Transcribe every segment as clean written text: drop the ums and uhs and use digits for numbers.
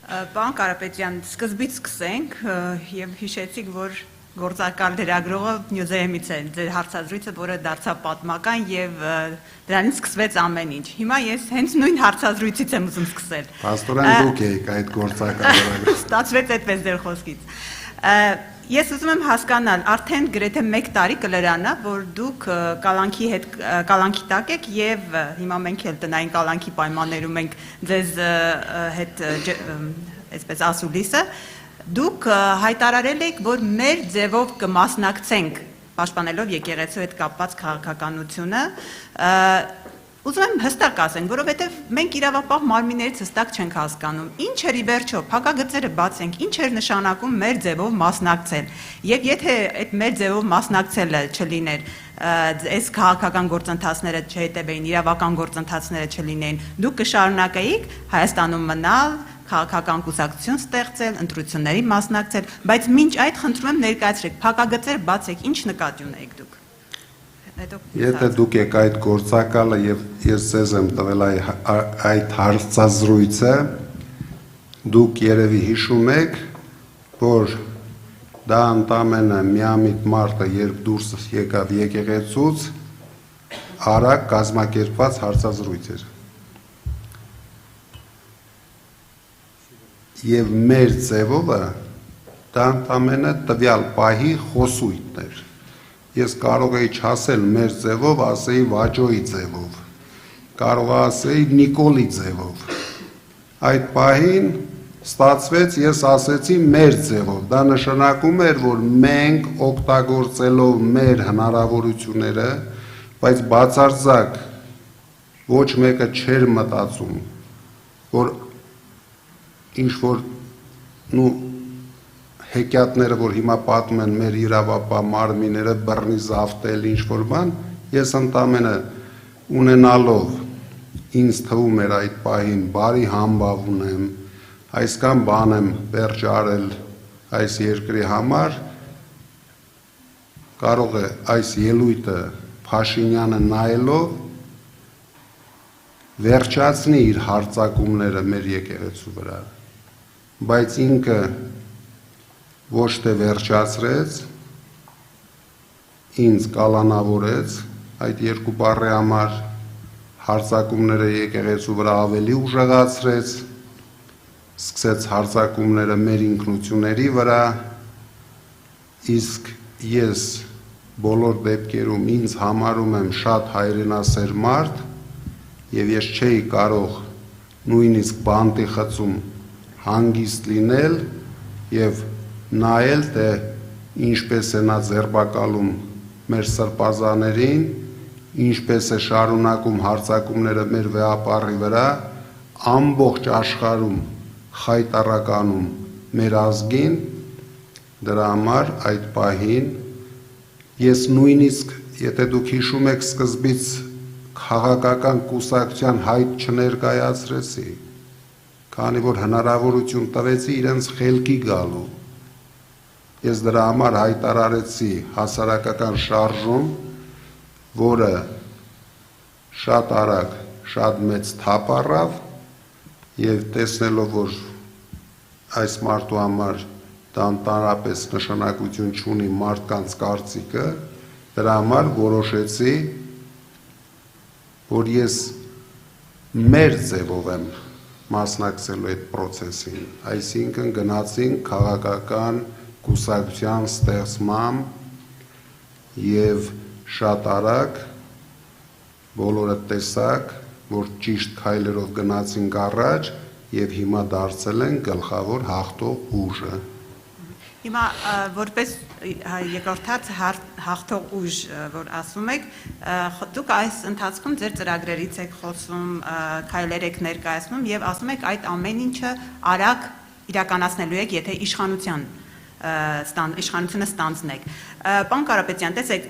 Պարոն Կարապետյան, սկզբից սկսենք եւ հիշեցիք, որ գործակալ լրագրողը Նյուզերեմից է ձեր հարցազրույցը, որը դարձավ պատմական եւ դրանից սկսվեց ամեն ինչ։ Հիմա ես հենց նույն հարցազրույցից եմ ուզում սկսել։ Պաստորեն դուք եք այդ գործակալ լրագրողը։ Ստացվեց այդպես ձեր խոսքից։ Ես ուզում եմ հասկանալ, արդեն գրեթե 1 տարի կլրանա, որ դուք կալանքի տակ եք եւ հիմա մենք էլ տնային կալանքի պայմաններում ենք ձեզ հետ այսպես ասուլիսը, դուք հայտարարել եք, որ մեր ձևով կմասնակցենք պաշտպանելով եկեղեցու հետ կապված քաղաքականությունը, ուզում եմ հստակ ասենք, որովհետև մենք իրավապահ մարմիններից հստակ չենք հասկանում, ինչ էր ի վերջո, փակագծերը բացենք, ինչ էր նշանակում մեր ձևով մասնակցել, եւ եթե այդ մեր ձևով մասնակցելը չլիներ, այս քաղաքական գործընթացները չհետևեին, իրավական գործընթացները չլինեին, դուք կշարունակեիք Հայաստանում մնալ, քաղաքական կուսակցություն ստեղծել, ընտրությունների մասնակցել, բայց մինչ այդ խնդրում եմ ներկայացրեք, փակագծերը բացեք, ինչ նկատի ունեիք դուք։ Եթե դուք եք այդ գործակալը եւ ես ձեզ եմ տվել այդ հարցազրույցը, դուք երևի հիշում եք, որ դա ընդամենը միամիտ մարտը, երբ դուրս եկավ եկեղեցուց, արագ կազմակերպված հարցազրույց էր։ Եվ մեր ձևովը դա ընդամենը տվյալ պահի խոսույթն էր։ Ես կարող էի չասել մեր ձևով, ասեի Վաջոյի ձևով, կարող ասեի Նիկոլի ձևով։ Այդ պահին ստացվեց, ես ասեցի մեր ձևով, դա նշանակում էր, որ մենք օգտագործելով մեր հնարավորությունները, բայց բացարձակ ոչ մեկը չէր մտածում, որ ինչ-որ հեքիաթները, որ հիմա պատում են մեր իրավապահ մարմինները, բռնի զավթել ինչ-որ բան, ես ընդամենը ունենալով ինձ թվում էր այդ պահին բարի համբավ ունեմ, այսքան բան եմ վերջ արել այս երկրի համար, կարող է այս ելույթը Փաշինյանը նայելով վերջացնի իր հարձակումները մեր եկեղեցու վրա, բայց ինքը ոչ թե վերջացրեց, ինձ կալանավորեց այդ երկու բառի համար, հարձակումները եկեղեցու վրա ավելի ուժեղացրեց, սկսեց հարձակումները մեր ինքնությունների վրա, իսկ ես բոլոր դեպքերում ինձ համարում եմ շատ հայրենասեր մարդ եւ ես չէի կարող նույնիսկ բանտի խցում հանգիստ լինել եւ նայել, թե ինչպես է նա ձերբակալում մեր սրբազաներին, ինչպես է շարունակում հարձակումները մեր վեհապառի վրա, ամբողջ աշխարհում խայտարականում մեր ազգին, դրա համար այդ պահին ես նույնիսկ, եթե դուք հիշում եք, սկզբից քաղաքական կուսակցության հայտ չներկայացրեցի, քանի որ հնարավորություն տվեցի իրենց խելքի գալու։ Ես դրա համար հայտարարեցի հասարակական շարժում, որը շատ արագ, շատ մեծ թափ առավ եւ տեսնելով, որ այս մարդու համար դա ընդհանրապես նշանակություն չունի մարդկանց կարծիքը, դրա համար որոշեցի, որ ես մեր ձևով եմ մասնակցելու այդ process-ին, այսինքն գնացինք քաղաքական կուսակցության ստեղծման եւ շատ արագ բոլորը տեսակ, որ ճիշտ քայլերով գնացինք առաջ եւ հիմա դարձել են գլխավոր հաղթող ուժը։ Հիմա որպես երկրորդ հաղթող ուժ, որ ասում եք, դուք այս ընթացքում ձեր ծրագրերից եք խոսում, քայլեր եք ներկայացնում եւ ասում եք այդ ամեն ինչը արագ իրականացնելու եք, եթե իշխանությունը ստանձնեք։ Պարոն Կարապետյան, տեսեք,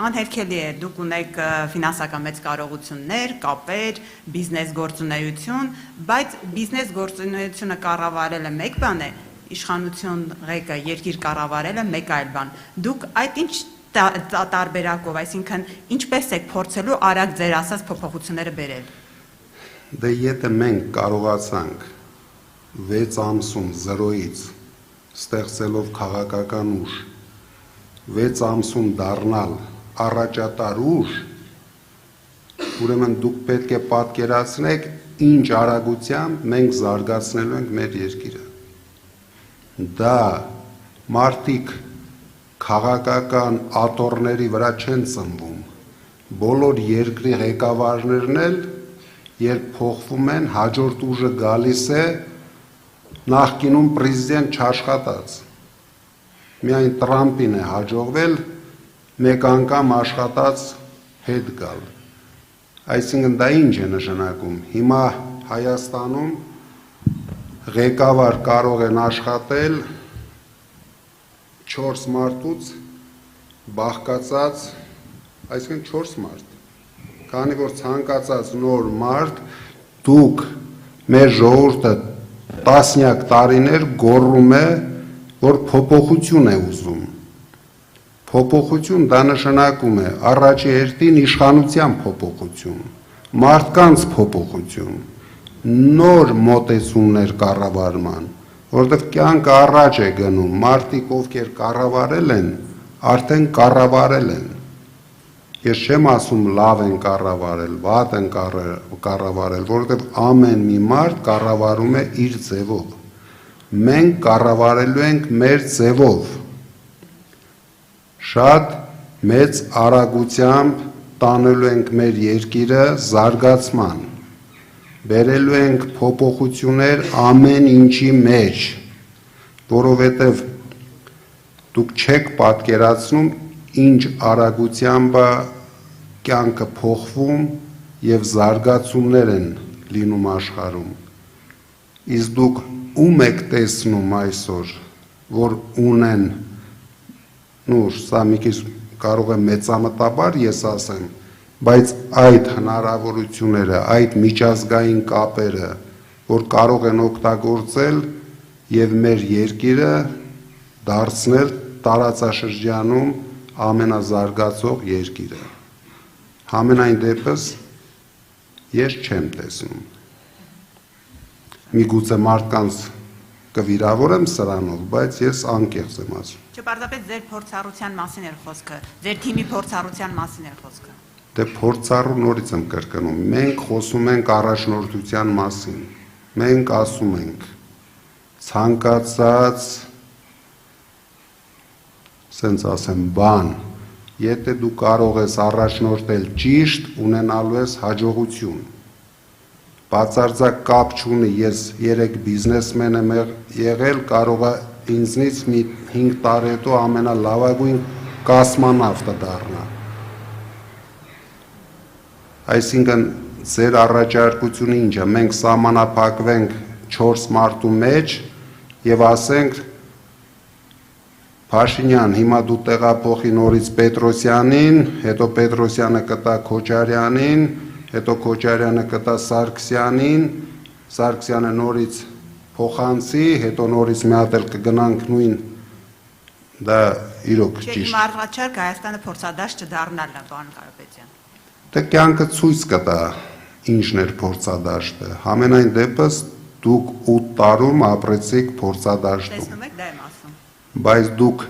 անհերքելի է, դուք ունեք ֆինանսական մեծ կարողություններ, կապեր, բիզնես գործունեություն, բայց բիզնես գործունեությունը կառավարելը մեկ բան է, իշխանություն ղեկը երկիր կառավարելը մեկ այլ բան։ Դուք այդ ինչ տարբերակով, այսինքն ինչպես եք փորձելու արագ ձեր ասած փոփոխությունները բերել։ Դե եթե մենք կարողացանք 6 ամսում 0-ից ստեղծելով քաղաքական ուժ 6 ամսում դառնալ առաջատար ուժ, ուրեմն դուք պետք է պատկերացնեք ինչ արագությամբ մենք զարգացնելու ենք մեր երկիրը։ Դա մարդիկ քաղաքական աթոռների վրա չեն ծնվում, բոլոր երկրի ղեկավարներն էլ երբ փոխվում են, հաջորդ ուժը գալիս է նախկինում պրեզիդենտ չաշխատած։ Միայն Տրամպին է հաջողվել մեկ անգամ աշխատած հետ գալ։ Այսինքն դա ինչ է նշանակում։ Հիմա Հայաստանում ղեկավար կարող են աշխատել 4 մարդուց բաղկացած, այսինքն 4 մարդ։ Քանի որ ցանկացած նոր մարդ դուք մեր ժողովուրդը տասնյակ տարիներ գոռում է, որ փոփոխություն է ուզում։ Փոփոխություն դա նշանակում է առաջի հերթին իշխանության փոփոխություն, մարդկանց փոփոխություն, նոր մոտեցումներ կառավարման, որովհետև կյանքը առաջ է գնում, մարդիկ ովքեր կառավարել են, արդեն կառավարել են։ Ես չեմ ասում լավ են կառավարել, վատ են կառավարել, որովհետև ամեն մի մարդ կառավարում է իր ձևով։ Մենք կառավարելու ենք մեր ձևով։ Շատ մեծ արագությամբ տանելու ենք մեր երկիրը զարգացման, բերելու ենք փոփոխություններ ամեն ինչի մեջ, որովհետև դուք չեք պատկերացնում ինչ արագությամբ կյանքը փոխվում եւ զարգացումներ են լինում աշխարհում։ Իսկ դուք ում եք տեսնում այսօր, որ ունեն, սա մի քիչ կարող է մեծամտաբար ես ասեմ, բայց այդ հնարավորությունները, այդ միջազգային կապերը, որ կարող են օգտագործել եւ մեր երկիրը դարձնել տարածաշրջանում ամենազարգացող երկիրը։ Համենայն դեպս ես չեմ տեսնում։ Միգուցե մարդկանց կվիրավորեմ սրանով, բայց ես անկեղծ եմ ասում։ Չէ, պարզապես ձեր փորձառության մասին էր խոսքը, ձեր թիմի փորձառության մասին էր խոսքը։ Դե փորձառու նորից եմ կրկնում։ Մենք խոսում ենք առաջնորդության մասին։ Մենք ասում ենք ցանկացած սենց ասեմ բան, եթե դու կարող ես առաջնորդել ճիշտ, ունենալու ես հաջողություն։ Բացարձակ կապ չունի, ես 3 բիզնեսմեն եմ եղել, կարող է ինձնից մի 5 տարի հետո ամենալավագույն կոսմոնավտը դառնա։ Այսինքն ձեր առաջարկությունը ինչ է, մենք սահմանափակվենք 4 մարդու մեջ եւ ասենք Փաշինյան, հիմա դու տեղափոխի նորից Պետրոսյանին, հետո Պետրոսյանը կտա Քոչարյանին, հետո Քոչարյանը կտա Սարգսյանին, Սարգսյանը նորից փոխանցի, հետո նորից մի հատ էլ կգնանք նույն, դա իրոք ճիշտ։ Իմ առաջարկը Հայաստանը փորձադաշտ չդառնալն է, պարոն Կարապետյան։ Դե կյանքը ցույց կտա ինչն էր փորձադաշտը։ Համենայն դեպս դուք 8 տարում ապրեցիք փորձադաշտում։ Տեսնում եք, դա եմ ասում։ Բայց դուք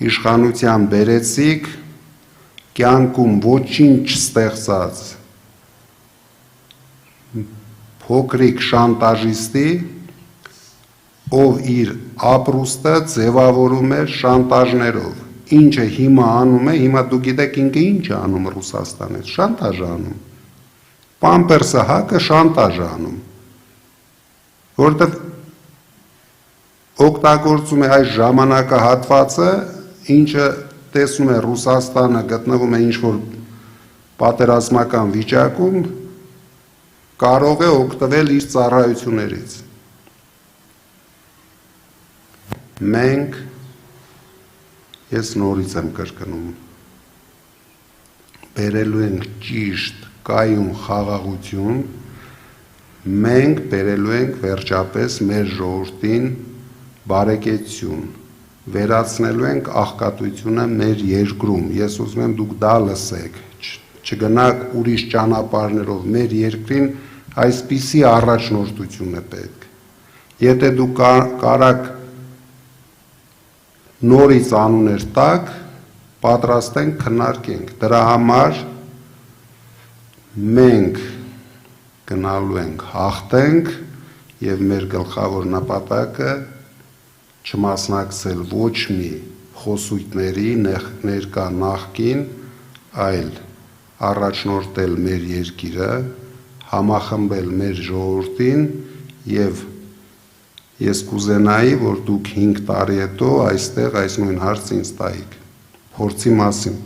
իշխանության բերեցիք կյանքում ոչինչ չստեղծած փոքրիկ շանտաժիստի, ով իր ապրուստը ձևավորում էր շանտաժներով։ Ինչը հիմա անում է, հիմա դու գիտեք ինքը ինչ է անում Ռուսաստանից, շանտաժ է անում։ Պամպերսը հակը շանտաժ է անում։ Որտեղ օգտագործում է այս ժամանակահատվածը, ինչը տեսնում է Ռուսաստանը գտնվում է ինչ-որ պատերազմական վիճակում, կարող է օգտվել իր ծառայություններից։ Մենք, ես նորից եմ կրկնում, բերելու ենք ճիշտ կայուն խաղաղություն, մենք բերելու ենք վերջապես մեր ժողովրդին բարեկեցություն, վերացնելու ենք աղքատությունը մեր երկրում, ես ուզում եմ դուք դա լսեք, չգնաք ուրիշ ճանապարհներով, մեր երկրին այսպիսի առաջնորդություն է պետք, Եթե դու կարաք նորից անուներ տակ, պատրաստ ենք քննարկենք։ Դրա համար մենք գնալու ենք հաղթենք եւ մեր գլխավոր նպատակը չմասնակցել ոչ մի խոսույթների ներկա նախկին, այլ առաջնորդել մեր երկիրը, համախմբել մեր ժողովրդին եւ ես կուզենայի, որ դուք 5 տարի հետո այստեղ այս նույն հարցը ինձ տայիք, փորձի մասին։